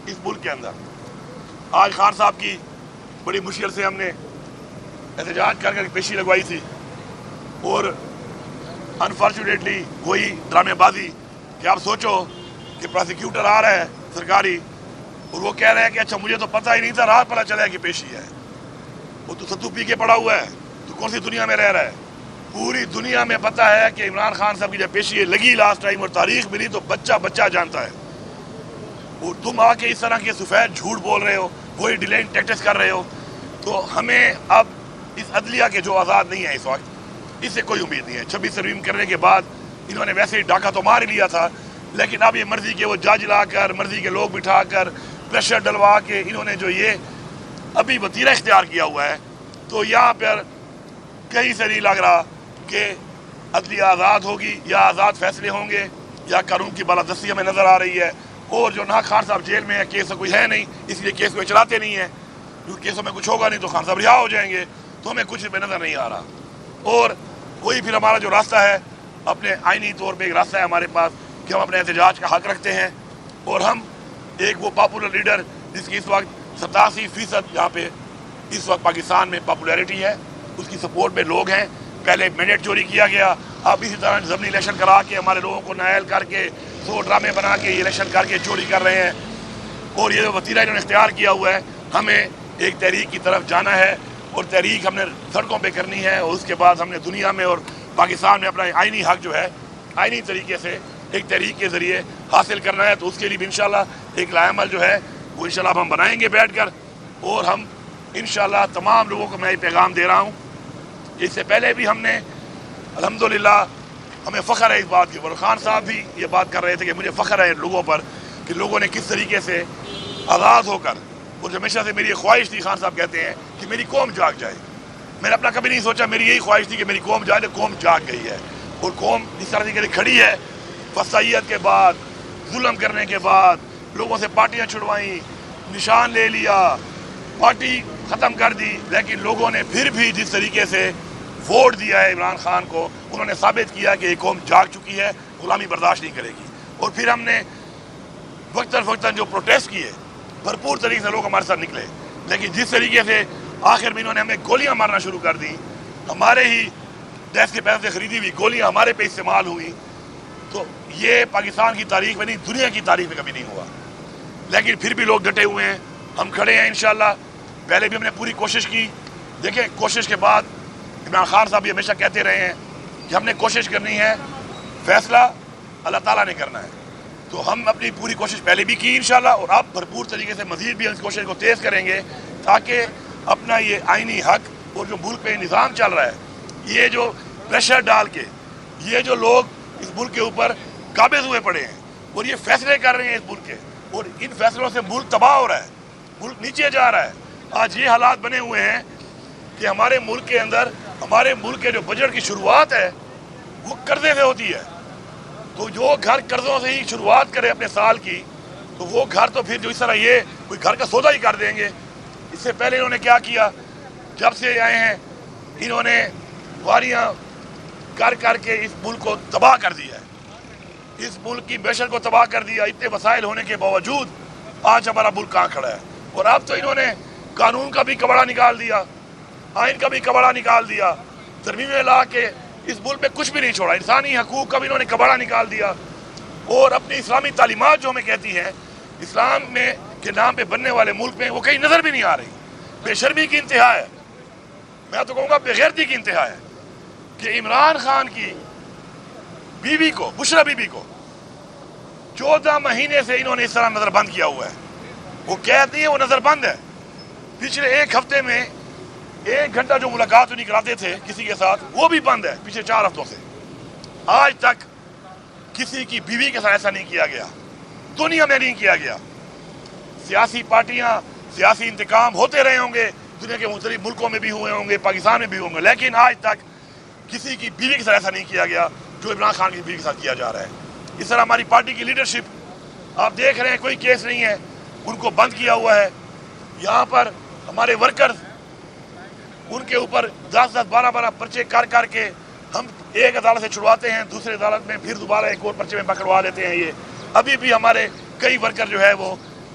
اس ملک کے اندر. آج خان صاحب کی بڑی مشکل سے ہم نے احتجاج کر کر پیشی لگوائی تھی، اور انفارچونیٹلی وہی ڈرامے بازی کہ آپ سوچو کہ پروسیکیوٹر آ رہا ہے سرکاری، اور وہ کہہ رہے ہیں کہ اچھا مجھے تو پتہ ہی نہیں تھا، رات پتہ چلا کہ پیشی ہے. وہ تو ستو پی کے پڑا ہوا ہے، تو کون سی دنیا میں رہ رہا ہے؟ پوری دنیا میں پتہ ہے کہ عمران خان صاحب کی جب پیشی لگی لاسٹ ٹائم اور تاریخ ملی تو بچہ بچہ جانتا ہے. اور تم آ کے اس طرح کے سفید جھوٹ بول رہے ہو، وہی ڈیلینگ ٹیکٹس کر رہے ہو. تو ہمیں اب اس عدلیہ کے جو آزاد نہیں ہے اس وقت، اس سے کوئی امید نہیں ہے. 26 ترمیم کرنے کے بعد انہوں نے ویسے ہی ڈاکہ تو مار ہی لیا تھا، لیکن اب یہ مرضی کے وہ جج لا کر، مرضی کے لوگ بٹھا کر، پریشر ڈلوا کے انہوں نے جو یہ ابھی وتیرہ اختیار کیا ہوا ہے، تو یہاں پر کہیں سے نہیں لگ رہا کہ عدلیہ آزاد ہوگی یا آزاد فیصلے ہوں گے، یا قانون کی بالادستی ہمیں نظر آ رہی ہے. اور جو نہ خان صاحب جیل میں ہے، کیس کوئی ہے نہیں، اس لیے کیس کو چلاتے نہیں ہیں، کیونکہ کیسوں میں کچھ ہوگا نہیں تو خان صاحب رہا ہو جائیں گے. تو ہمیں کچھ بھی نظر نہیں آ رہا. اور وہی پھر ہمارا جو راستہ ہے، اپنے آئینی طور پہ ایک راستہ ہے ہمارے پاس کہ ہم اپنے احتجاج کا حق رکھتے ہیں، اور ہم ایک وہ پاپولر لیڈر جس کی اس وقت 87% یہاں پہ اس وقت پاکستان میں پاپولیرٹی ہے، اس کی سپورٹ میں لوگ ہیں. پہلے مینڈیٹ چوری کیا گیا، اب اسی طرح ضمنی الیکشن کرا کے ہمارے لوگوں کو نائل کر کے 100 ڈرامے بنا کے یہ الیکشن کر کے چوری کر رہے ہیں. اور یہ جو وتیرہ انہوں نے اختیار کیا ہوا ہے، ہمیں ایک تحریک کی طرف جانا ہے، اور تحریک ہم نے سڑکوں پہ کرنی ہے، اور اس کے بعد ہم نے دنیا میں اور پاکستان میں اپنا آئینی حق جو ہے آئینی طریقے سے ایک تحریک کے ذریعے حاصل کرنا ہے. تو اس کے لیے بھی انشاءاللہ ایک لائحہ عمل جو ہے وہ انشاءاللہ ہم بنائیں گے بیٹھ کر. اور ہم انشاءاللہ تمام لوگوں کو میں یہ پیغام دے رہا ہوں، اس سے پہلے بھی ہم نے الحمدللہ ہمیں فخر ہے اس بات کی، اور خان صاحب بھی یہ بات کر رہے تھے کہ مجھے فخر ہے لوگوں پر کہ لوگوں نے کس طریقے سے آزاد ہو کر، اور ہمیشہ سے میری یہ خواہش تھی، خان صاحب کہتے ہیں کہ میری قوم جاگ جائے. میں نے اپنا کبھی نہیں سوچا، میری یہی خواہش تھی کہ میری قوم جائے. قوم جاگ گئی ہے، اور قوم اس طرح سے کھڑی ہے. فسائیت کے بعد، ظلم کرنے کے بعد، لوگوں سے پارٹیاں چھڑوائیں، نشان لے لیا، پارٹی ختم کر دی، لیکن لوگوں نے پھر بھی جس طریقے سے ووٹ دیا ہے عمران خان کو، انہوں نے ثابت کیا کہ یہ قوم جاگ چکی ہے، غلامی برداشت نہیں کرے گی. اور پھر ہم نے وقتاً فوقتاً جو پروٹیسٹ کیے، بھرپور طریقے سے لوگ ہمارے ساتھ نکلے، لیکن جس طریقے سے آخر میں انہوں نے ہمیں گولیاں مارنا شروع کر دی، ہمارے ہی ٹیکس کے پیسے سے خریدی ہوئی گولیاں ہمارے پہ استعمال ہوئی، تو یہ پاکستان کی تاریخ میں نہیں، دنیا کی تاریخ میں کبھی نہیں ہوا. لیکن پھر بھی لوگ ڈٹے ہوئے ہیں، ہم کھڑے ہیں انشاءاللہ. پہلے بھی ہم نے پوری کوشش کی. دیکھیں، کوشش کے بعد عمران خان صاحب بھی ہمیشہ کہتے رہے ہیں کہ ہم نے کوشش کرنی ہے، فیصلہ اللہ تعالیٰ نے کرنا ہے. تو ہم اپنی پوری کوشش پہلے بھی کی انشاءاللہ، اور اب بھرپور طریقے سے مزید بھی اس کوشش کو تیز کریں گے، تاکہ اپنا یہ آئینی حق اور جو ملک پہ نظام چل رہا ہے، یہ جو پریشر ڈال کے یہ جو لوگ اس ملک کے اوپر قابض ہوئے پڑے ہیں اور یہ فیصلے کر رہے ہیں اس ملک کے، اور ان فیصلوں سے ملک تباہ ہو رہا ہے، ملک نیچے جا رہا ہے. آج یہ حالات بنے ہوئے ہیں کہ ہمارے ملک کے اندر، ہمارے ملک کے جو بجٹ کی شروعات ہے وہ قرضے سے ہوتی ہے. تو جو گھر قرضوں سے ہی شروعات کرے اپنے سال کی، تو وہ گھر تو پھر جو اس طرح یہ کوئی گھر کا سودا ہی کر دیں گے. اس سے پہلے انہوں نے کیا کیا؟ جب سے آئے ہیں انہوں نے واریاں کر کر کے اس ملک کو تباہ کر دیا ہے، اس ملک کی معیشت کو تباہ کر دیا. اتنے وسائل ہونے کے باوجود آج ہمارا ملک کہاں کھڑا ہے. اور اب تو انہوں نے قانون کا بھی کباڑا نکال دیا، آئین کا بھی کباڑا نکال دیا، ترمیمیں لا کے اس ملک میں کچھ بھی نہیں چھوڑا. انسانی حقوق کا بھی انہوں نے کباڑا نکال دیا، اور اپنی اسلامی تعلیمات جو ہمیں کہتی ہیں اسلام میں کے نام پہ بننے والے ملک میں، وہ کہیں نظر بھی نہیں آ رہی. بے شرمی کی انتہا ہے، میں تو کہوں گا بے غیرتی کی انتہا ہے کہ عمران خان کی بیوی کو، بشرا بیوی کو 14 مہینے سے انہوں نے اس طرح نظر بند کیا ہوا ہے. وہ قید نہیں ہے، وہ نظر بند ہے. پچھلے ایک ہفتے میں 1 گھنٹہ جو ملاقات نہیں کراتے تھے کسی کے ساتھ، وہ بھی بند ہے. پچھلے 4 ہفتوں سے آج تک کسی کی بیوی کے ساتھ ایسا نہیں کیا گیا، دنیا میں نہیں کیا گیا. سیاسی پارٹیاں، سیاسی انتقام ہوتے رہے ہوں گے، دنیا کے مختلف ملکوں میں بھی ہوئے ہوں گے، پاکستان میں بھی ہوں گے، لیکن آج تک کسی کی بیوی کے ساتھ ایسا نہیں کیا گیا جو عمران خان کی بیوی کے ساتھ کیا جا رہا ہے. اس طرح ہماری پارٹی کی لیڈرشپ آپ دیکھ رہے ہیں، کوئی کیس نہیں ہے، ان کو بند کیا ہوا ہے. یہاں پر ہمارے ورکرز، ان کے اوپر 10-10 12-12 پرچے کر کر کے ہم ایک عدالت سے چھڑواتے ہیں، دوسرے عدالت میں پھر دوبارہ ایک اور پرچے میں پکڑوا لیتے ہیں. یہ ابھی بھی ہمارے کئی ورکر جو ہے وہ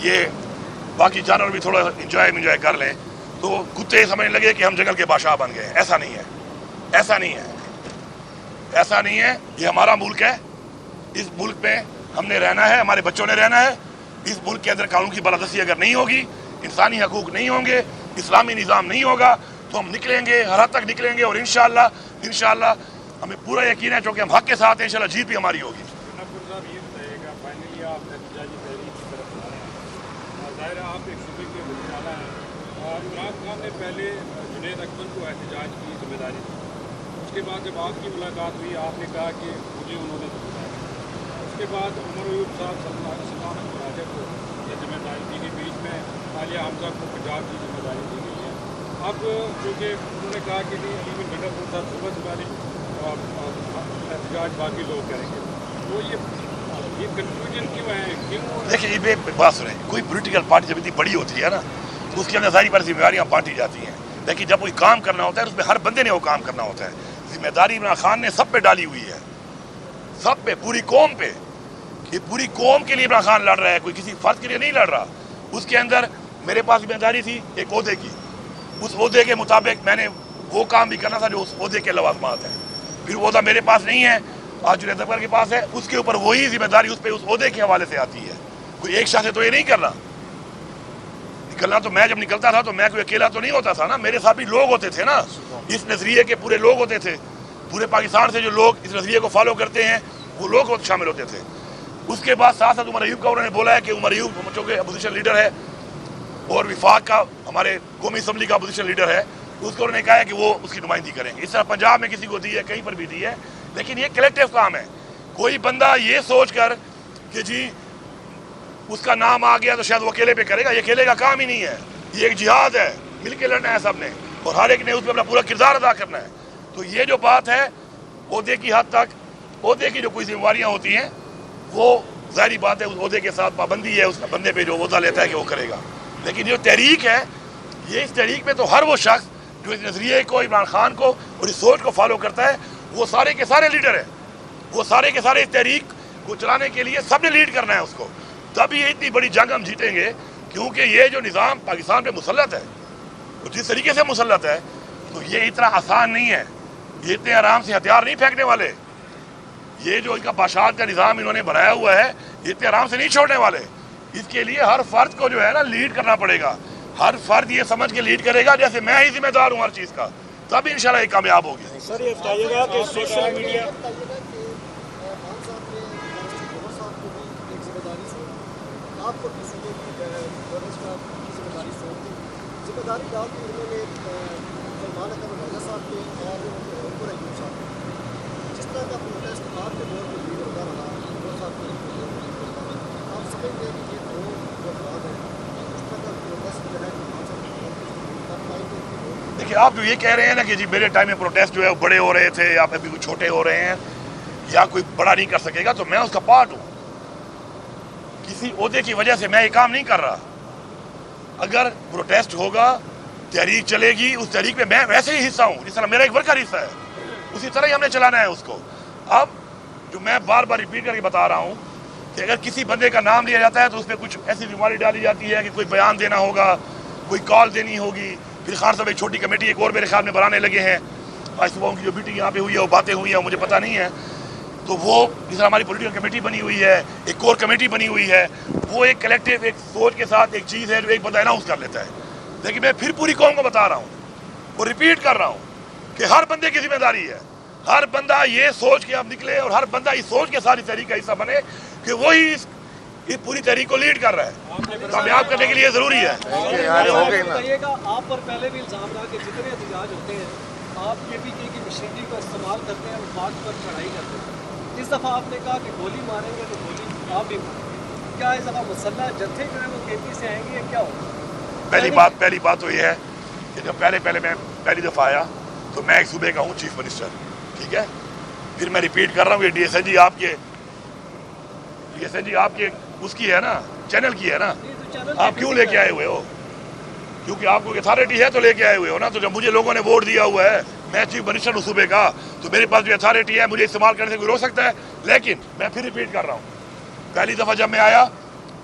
یہ باقی جانور بھی تھوڑا انجوائے کر لیں تو کتے سمجھنے لگے کہ ہم جنگل کے بادشاہ بن گئے. ایسا نہیں ہے، ایسا نہیں ہے، ایسا نہیں ہے. یہ ہمارا ملک ہے، اس ملک میں ہم نے رہنا ہے، ہمارے بچوں نے رہنا ہے. اس ملک کے اندر قانون کی بالادستی اگر نہیں ہوگی، انسانی حقوق نہیں ہوں گے، اسلامی نظام نہیں ہوگا تو ہم نکلیں گے، ہر حد تک نکلیں گے. اور انشاءاللہ ہمیں پورا یقین ہے چونکہ ہم حق کے ساتھ ہیں، انشاءاللہ جیت بھی ہماری ہوگی. ظاہر آپ ایک صوبے کے وزیر اعلیٰ ہیں. عمران خان نے پہلے جنید اکبر کو احتجاج کی ذمہ داری دی. اس کے بعد جب آپ کی ملاقات ہوئی آپ نے کہا کہ مجھے انہوں نے ذمہ داری دی. اس کے بعد عمر ایوب صاحب سلطان راجہ کو یہ ذمہ داری دی گئی. بیچ میں عالیہ حمزہ کو پنجاب کی ذمہ داری دی گئی ہے. اب چونکہ انہوں نے کہا کہ نہیں علی گڑھ پور صاحب صبح صبح احتجاج باقی لوگ کریں گے، تو یہ کنفیوژن کیوں ہے؟ کیوں؟ دیکھیں یہ بات سنیں، کوئی پولیٹیکل پارٹی جب اتنی بڑی ہوتی ہے نا تو اس کے اندر ظاہری پر ذمہ داریاں بانٹی جاتی ہیں. لیکن جب کوئی کام کرنا ہوتا ہے اس میں ہر بندے نے وہ کام کرنا ہوتا ہے. ذمہ داری عمران خان نے سب پہ ڈالی ہوئی ہے، سب پہ، پوری قوم پہ. یہ پوری قوم کے لیے عمران خان لڑ رہا ہے، کوئی کسی فرد کے لیے نہیں لڑ رہا. اس کے اندر میرے پاس ذمہ داری تھی ایک عہدے کی، اس عہدے کے مطابق میں نے وہ کام بھی کرنا تھا جو اس عہدے کے لوازمات ہیں. پھر وہ عہدہ میرے پاس نہیں ہے، آج جنید اکبر کے پاس ہے، اس کے اوپر وہی ذمہ داری اس پہ اس عہدے کے حوالے سے آتی ہے. کوئی ایک شخص سے تو یہ نہیں کرنا. نکلنا تو میں جب نکلتا تھا تو میں کوئی اکیلا تو نہیں ہوتا تھا نا، میرے ساتھ بھی لوگ ہوتے تھے نا، اس نظریے کے پورے لوگ ہوتے تھے. پورے پاکستان سے جو لوگ اس نظریے کو فالو کرتے ہیں وہ لوگ شامل ہوتے تھے. اس کے بعد ساتھ ساتھ عمر ایوب کا انہوں نے بولا ہے کہ عمر ایوب چونکہ اپوزیشن لیڈر ہے اور وفاق کا ہمارے قومی اسمبلی کا اپوزیشن لیڈر ہے، اس کو انہوں نے کہا ہے کہ وہ اس کی نمائندگی کریں گے. اس طرح پنجاب میں کسی کو دی ہے، کہیں پر بھی دی ہے. لیکن یہ کلیکٹیو کام ہے. کوئی بندہ یہ سوچ کر کہ جی اس کا نام آ گیا تو شاید وہ اکیلے پہ کرے گا، یہ اکیلے کا کام ہی نہیں ہے. یہ ایک جہاد ہے، مل کے لڑنا ہے سب نے، اور ہر ایک نے اس میں اپنا پورا کردار ادا کرنا ہے. تو یہ جو بات ہے عہدے کی حد تک، عہدے کی جو کوئی ذمہ داریاں ہوتی ہیں وہ ظاہری بات ہے اس عہدے کے ساتھ پابندی ہے اس بندے پہ جو عہدہ لیتا ہے کہ وہ کرے گا. لیکن جو تحریک ہے، یہ اس تحریک میں تو ہر وہ شخص جو اس نظریے کو، عمران خان کو اور اس سوچ کو فالو کرتا ہے وہ سارے کے سارے لیڈر ہیں. وہ سارے کے سارے اس تحریک کو چلانے کے لیے سب نے لیڈ کرنا ہے اس کو. تب یہ اتنی بڑی جنگ ہم جیتیں گے، کیونکہ یہ جو نظام پاکستان پہ مسلط ہے، تو جس طریقے سے مسلط ہے تو یہ اتنا آسان نہیں ہے. یہ اتنے آرام سے ہتھیار نہیں پھینکنے والے. یہ جو ان کا بادشاہت کا نظام انہوں نے بنایا ہوا ہے یہ اتنے آرام سے نہیں چھوڑنے والے. اس کے لیے ہر فرد کو جو ہے نا لیڈ کرنا پڑے گا. ہر فرد یہ سمجھ کے لیڈ کرے گا جیسے میں ہی ذمہ دار ہوں ہر چیز کا، تب انشاءاللہ یہ کامیاب ہوگی. سر یہ بتائیے گا کہ سوشل میڈیا آپ کو کسی کی ذمہ داری سونپ دی، ذمہ داری ڈال دی انہوں نے سلمان اکرم راجہ صاحب کے اور عمر ایوب صاحب کے. جس طرح کا پروٹیسٹ آپ کے دور میں بھی ہوتا رہا، عمر صاحب کے دور میں بھی ہوتا رہا، آپ سمجھتے ہیں کہ یہ دو جو افراد ہیں اس طرح کا پروٹیسٹ جو ہے کر پائیں گے؟ دیکھیے آپ جو یہ کہہ رہے ہیں نا کہ جی میرے ٹائم میں پروٹیسٹ جو ہے وہ بڑے ہو رہے تھے یا پھر بھی چھوٹے ہو رہے ہیں یا کوئی بڑا نہیں کر سکے گا، تو میں اس کا پارٹ ہوں. کسی عہدے کی وجہ سے میں یہ کام نہیں کر رہا. اگر پروٹیسٹ ہوگا، تحریک چلے گی، اس تحریک میں میں ویسے ہی حصہ ہوں جس طرح میرا ایک ورکر حصہ ہے، اسی طرح ہی ہم نے چلانا ہے اس کو. اب جو میں بار بار ریپیٹ کر کے بتا رہا ہوں کہ اگر کسی بندے کا نام لیا جاتا ہے تو اس پہ کچھ ایسی بیماری ڈالی جاتی ہے کہ کوئی بیان دینا ہوگا، کوئی کال دینی ہوگی. پھر خان صاحب ایک چھوٹی کمیٹی ایک اور میرے خیال میں بنانے لگے ہیں. آج صبح ان کی جو میٹنگ یہاں پہ ہوئی ہے وہ باتیں ہوئی ہیں مجھے پتہ نہیں ہے. تو وہ جس طرح ہماری پولیٹیکل کمیٹی بنی ہوئی ہے، ایک کور کمیٹی بنی ہوئی ہے، وہ ایک کلیکٹیو ایک سوچ کے ساتھ ایک چیز ہے جو ایک بندہ اناؤنس کر لیتا ہے. لیکن میں پھر پوری قوم کو بتا رہا ہوں اور ریپیٹ کر رہا ہوں کہ ہر بندے کی ذمہ داری ہے. ہر بندہ یہ سوچ کے اب نکلے اور ہر بندہ اس سوچ کے ساتھ اس تحریک کا حصہ بنے کہ وہی اس پوری تحریک کو لیڈ کر رہا ہے. کامیاب کرنے کے لیے ضروری ہے. بتائیے گا آپ پر پہلے بھی الزام رہا کہ جتنے احتجاج ہوتے ہیں آپ KPK کی مشینری کا استعمال کرتے ہیں اور بات پر چڑھائی کرتے ہیں. اس دفعہ آپ نے کہا کہ گولی ماریں گے تو گولی آپ بھی ماریں گے. کیا اس دفعہ مسلح جتھے جو ہے وہ KP سے آئیں گے یا کیا ہوگا؟ پہلی بات تو یہ ہے کہ جب پہلے میں پہلی دفعہ آیا تو میں ایک صوبے کا ہوں چیف منسٹر، ٹھیک ہے. پھر میں ریپیٹ کر رہا ہوں کہ DSNG آپ کے اس کی ہے نا، چینل کی ہے نا. آپ کیوں لے کے آئے ہوئے ہو؟ کیونکہ آپ کو اتھارٹی ہے تو لے کے آئے ہوئے ہو نا. تو جب مجھے لوگوں نے ووٹ دیا ہوا ہے، میں چیف منسٹر ہوں صوبے کا، تو میرے پاس جو اتھارٹی ہے مجھے استعمال کرنے سے کوئی روک سکتا ہے. لیکن میں پھر ریپیٹ کر رہا ہوں، پہلی دفعہ جب میں آیا